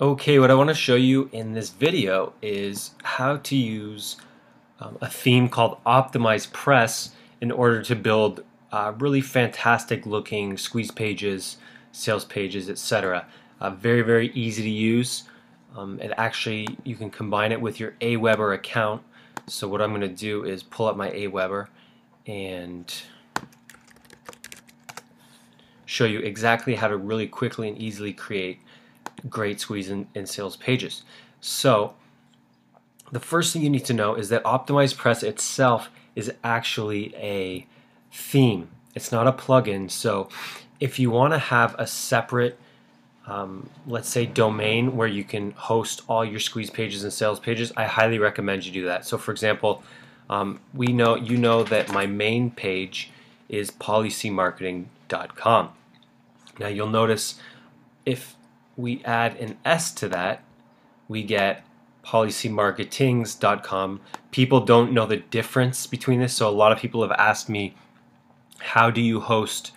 Okay, what I want to show you in this video is how to use a theme called Optimize Press in order to build really fantastic looking squeeze pages, sales pages, etc. Very, very easy to use. And actually, you can combine it with your Aweber account. So what I'm going to do is pull up my Aweber and show you exactly how to really quickly and easily create great squeeze and sales pages. So the first thing you need to know is that Optimize Press itself is actually a theme. It's not a plugin. So if you want to have a separate, let's say, domain where you can host all your squeeze pages and sales pages, I highly recommend you do that. So for example, you know that my main page is policymarketing.com. Now you'll notice if we add an S to that, we get policymarketings.com. People don't know the difference between this, so a lot of people have asked me, how do you host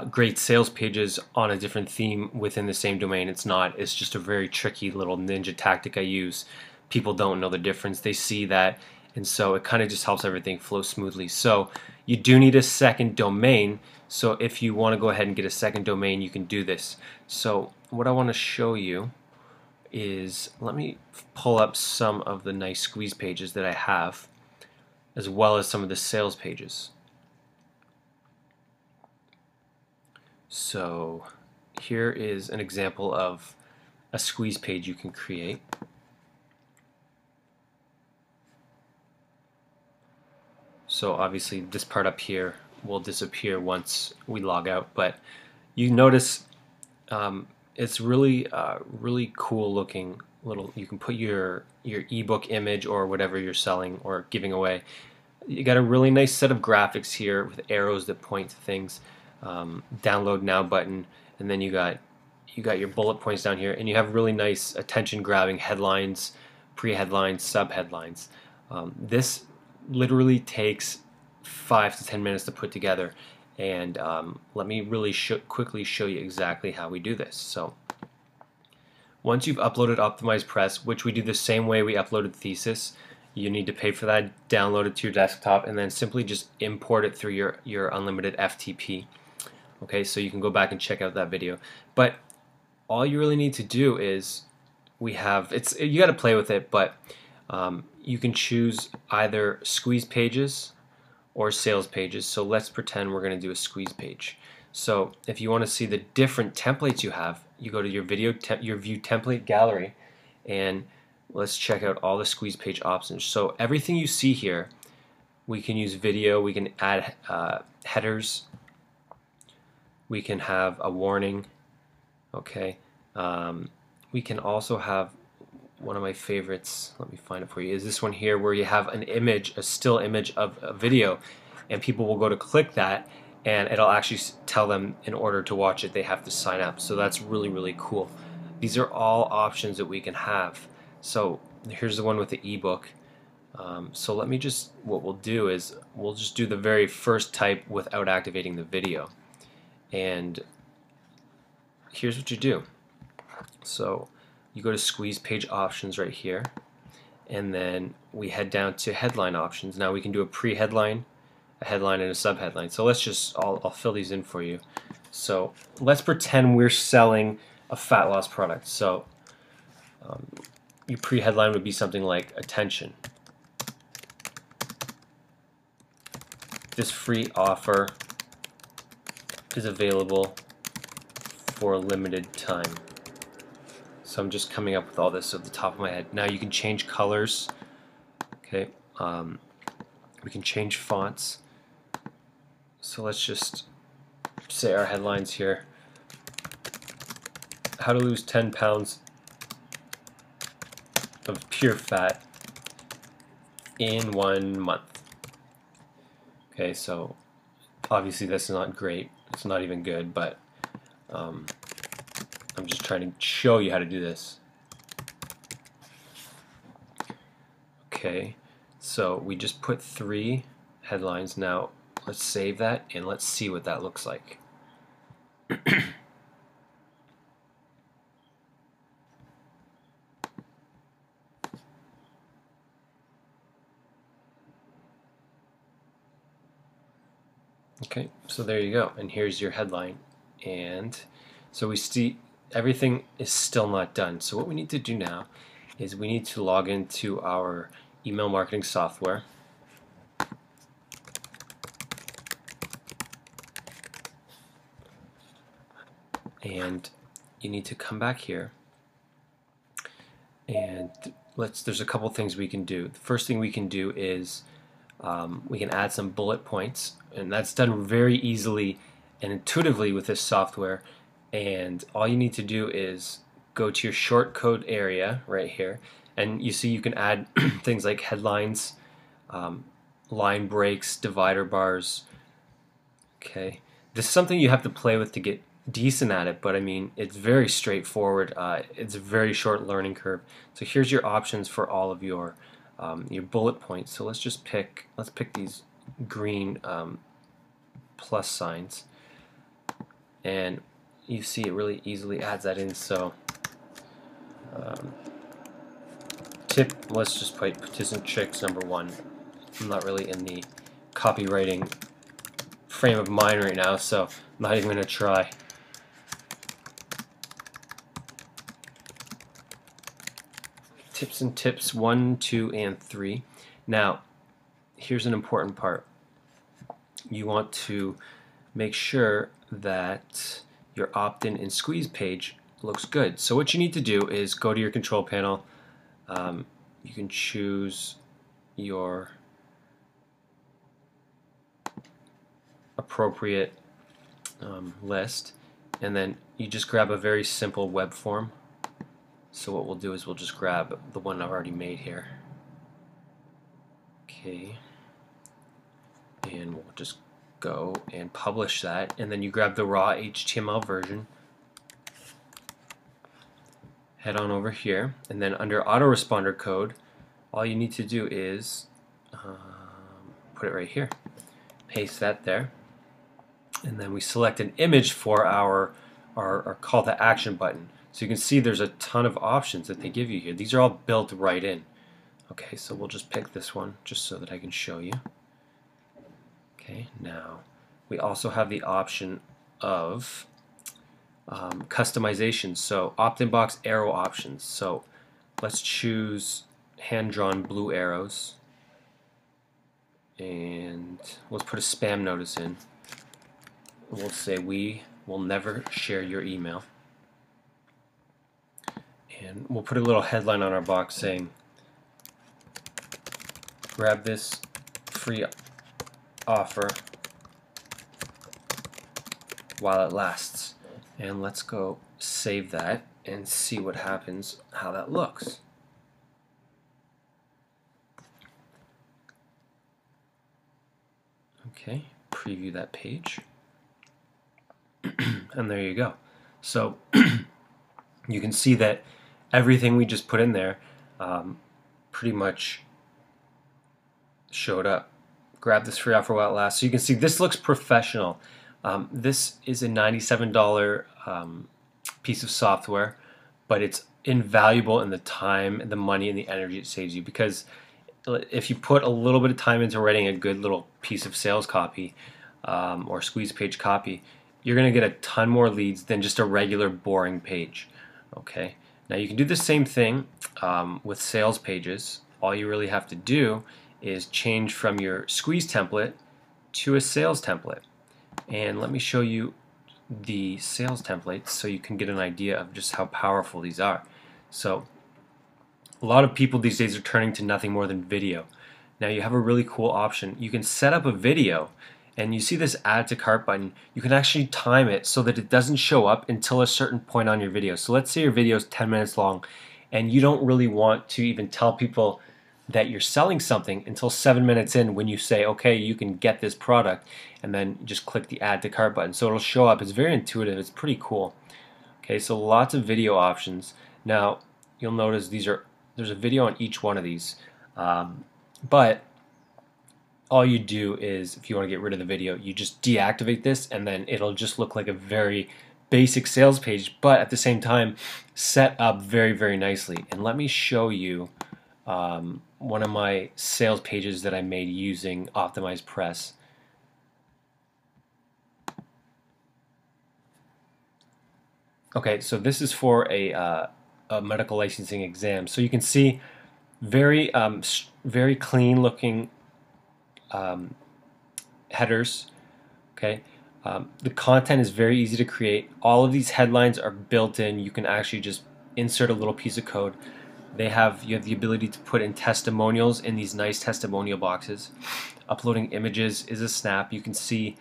great sales pages on a different theme within the same domain? It's not. It's just a very tricky little ninja tactic I use. People don't know the difference. They see that, and so it kind of just helps everything flow smoothly. So you do need a second domain. So if you want to go ahead and get a second domain, you can do this. So what I want to show you is, let me pull up some of the nice squeeze pages that I have, as well as some of the sales pages. So here is an example of a squeeze page you can create. So obviously this part up here will disappear once we log out, but you notice it's really really cool looking little. You can put your ebook image or whatever you're selling or giving away. You got a really nice set of graphics here with arrows that point to things. Download now button, and then you got your bullet points down here, and you have really nice attention grabbing headlines, pre-headlines, sub-headlines. This literally takes 5 to 10 minutes to put together, and let me really quickly show you exactly how we do this. So once you've uploaded Optimize Press, which we do the same way we uploaded Thesis, you need to pay for that, download it to your desktop, and then simply just import it through your unlimited FTP. Okay, so you can go back and check out that video. But all you really need to do is, you got to play with it, but you can choose either squeeze pages or sales pages. So let's pretend we're going to do a squeeze page. So if you want to see the different templates you have, you go to your view template gallery, and let's check out all the squeeze page options. So everything you see here, we can use video, we can add headers, we can have a warning, okay. We can also have one of my favorites, let me find it for you, is this one here where you have an image, a still image of a video, and people will go to click that, and it'll actually tell them in order to watch it they have to sign up. So that's really, really cool. These are all options that we can have. So here's the one with the ebook. So let me just, what we'll do is we'll just do the very first type without activating the video. And here's what you do. So you go to squeeze page options right here, and then we head down to headline options. Now we can do a pre-headline, a headline, and a sub-headline. So let's just, I'll fill these in for you. So let's pretend we're selling a fat loss product. So your pre-headline would be something like, attention, this free offer is available for a limited time. So I'm just coming up with all this at the top of my head. Now you can change colors, okay. We can change fonts. So let's just say our headlines here: how to lose 10 pounds of pure fat in 1 month. Okay, so obviously that's not great. It's not even good, but I'm just trying to show you how to do this. Okay, so we just put 3 headlines. Now let's save that and let's see what that looks like. Okay, so there you go, and here's your headline. And so we see everything is still not done. So what we need to do now is we need to log into our email marketing software. And you need to come back here, and there's a couple things we can do. The first thing we can do is we can add some bullet points, and that's done very easily and intuitively with this software. And all you need to do is go to your short code area right here, and you see you can add things like headlines, line breaks, divider bars. Okay, this is something you have to play with to get decent at it, but I mean it's very straightforward. It's a very short learning curve. So here's your options for all of your bullet points. So let's pick these green plus signs, and you see it really easily adds that in. So tip, let's just put tips and tricks number 1. I'm not really in the copywriting frame of mind right now, so I'm not even going to try. Tips 1, 2, and 3. Now, here's an important part. You want to make sure that your opt-in and squeeze page looks good. So what you need to do is go to your control panel. You can choose your appropriate list, and then you just grab a very simple web form. So what we'll do is we'll just grab the one I've already made here. Okay, and we'll just go and publish that, and then you grab the raw HTML version, head on over here, and then under autoresponder code, all you need to do is put it right here, paste that there, and then we select an image for our call to action button. So you can see there's a ton of options that they give you here. These are all built right in. Okay, so we'll just pick this one just so that I can show you. Okay, now we also have the option of customization. So opt-in box arrow options. So let's choose hand-drawn blue arrows, and let's put a spam notice in. We'll say we will never share your email, and we'll put a little headline on our box saying, grab this free offer while it lasts. And let's go save that and see what happens, how that looks. Okay, preview that page. And there you go. So you can see that everything we just put in there pretty much showed up. Grab this free offer while it lasts. So you can see this looks professional. This is a $97 piece of software, but it's invaluable in the time, the money, and the energy it saves you, because if you put a little bit of time into writing a good little piece of sales copy or squeeze page copy, you're going to get a ton more leads than just a regular boring page. Okay. Now you can do the same thing with sales pages. All you really have to do is change from your squeeze template to a sales template. And let me show you the sales templates so you can get an idea of just how powerful these are. So a lot of people these days are turning to nothing more than video. Now you have a really cool option. You can set up a video, and you see this add to cart button. You can actually time it so that it doesn't show up until a certain point on your video. So let's say your video is 10 minutes long and you don't really want to even tell people that you're selling something until 7 minutes in, when you say, okay, you can get this product, and then just click the add to cart button. So it'll show up. It's very intuitive. It's pretty cool. Okay, so lots of video options. Now you'll notice there's a video on each one of these, but all you do is, if you want to get rid of the video, you just deactivate this, and then it'll just look like a very basic sales page, but at the same time set up very, very nicely. And let me show you one of my sales pages that I made using OptimizePress. Okay, so this is for a medical licensing exam. So you can see very clean looking headers. Okay, the content is very easy to create. All of these headlines are built in. You can actually just insert a little piece of code. You have the ability to put in testimonials in these nice testimonial boxes. Uploading images is a snap. You can see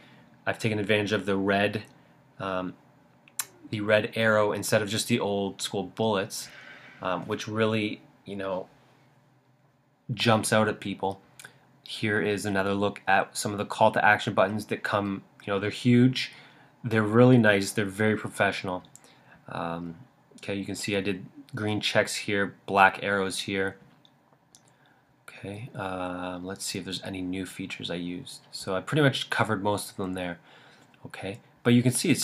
I've taken advantage of um, the red arrow instead of just the old school bullets, which really, jumps out at people. Here is another look at some of the call to action buttons that come, they're huge, they're really nice, they're very professional. Okay, you can see I did green checks here, black arrows here. Okay, let's see if there's any new features I used. So I pretty much covered most of them there. Okay, but you can see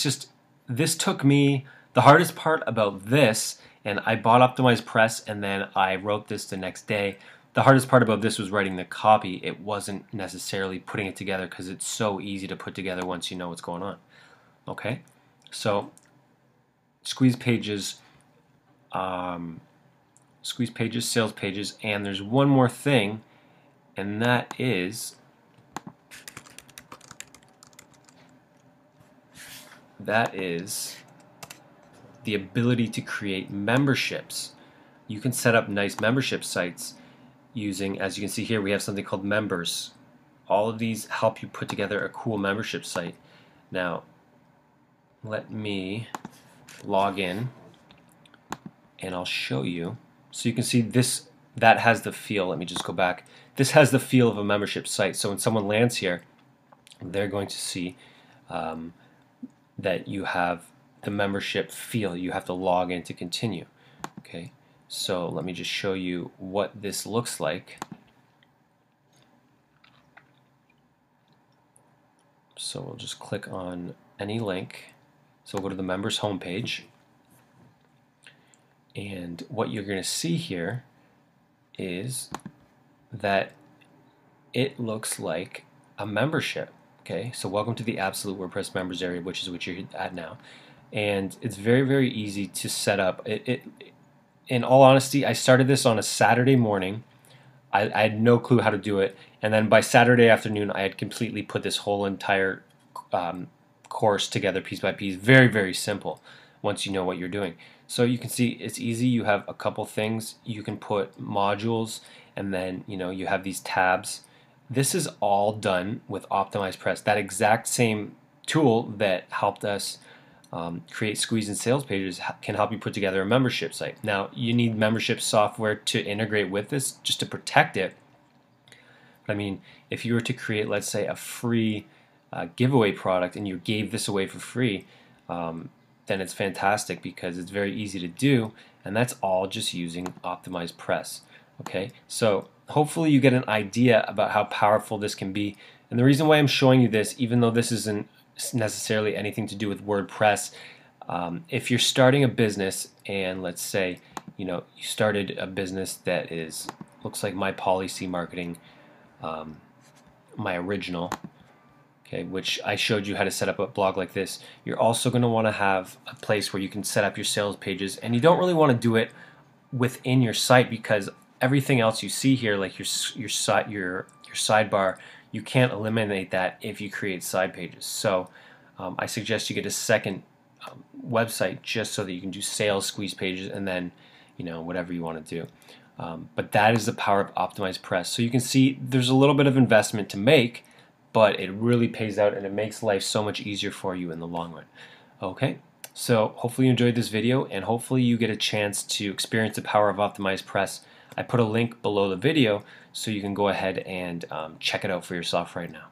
this took me, the hardest part about this, and I bought OptimizePress and then I wrote this the next day. The hardest part about this was writing the copy. It wasn't necessarily putting it together because it's so easy to put together once you know what's going on. Okay, so squeeze pages, sales pages, and there's one more thing, and that is the ability to create memberships. You can set up nice membership sites using, as you can see here, we have something called members. All of these help you put together a cool membership site. Now, let me log in and I'll show you. So you can see that has the feel. Let me just go back. This has the feel of a membership site. So when someone lands here, they're going to see that you have the membership feel. You have to log in to continue. Okay, so let me just show you what this looks like. So we'll just click on any link. So we'll go to the members homepage. And what you're going to see here is that it looks like a membership. Okay, so welcome to the Absolute WordPress members area, which is what you're at now. And it's very easy to set up. In all honesty, I started this on a Saturday morning. I had no clue how to do it, and then by Saturday afternoon I had completely put this whole entire course together piece by piece. Very simple once you know what you're doing. So you can see it's easy. You have a couple things. You can put modules, and then you have these tabs. This is all done with OptimizePress, that exact same tool that helped us create squeeze and sales pages can help you put together a membership site. Now you need membership software to integrate with this just to protect it. But I mean, if you were to create, let's say, a free giveaway product and you gave this away for free, then it's fantastic because it's very easy to do, and that's all just using OptimizePress. Okay, so hopefully you get an idea about how powerful this can be. And the reason why I'm showing you this, even though this isn't necessarily anything to do with WordPress, if you're starting a business and let's say you started a business that looks like My Policy Marketing, my original, okay, which I showed you how to set up a blog like this. You're also going to want to have a place where you can set up your sales pages, and you don't really want to do it within your site because everything else you see here, like your sidebar, you can't eliminate that if you create side pages. So I suggest you get a second website just so that you can do sales squeeze pages and then whatever you want to do. But that is the power of OptimizePress. So you can see there's a little bit of investment to make, but it really pays out and it makes life so much easier for you in the long run. Okay, so hopefully you enjoyed this video and hopefully you get a chance to experience the power of OptimizePress. I put a link below the video so you can go ahead and check it out for yourself right now.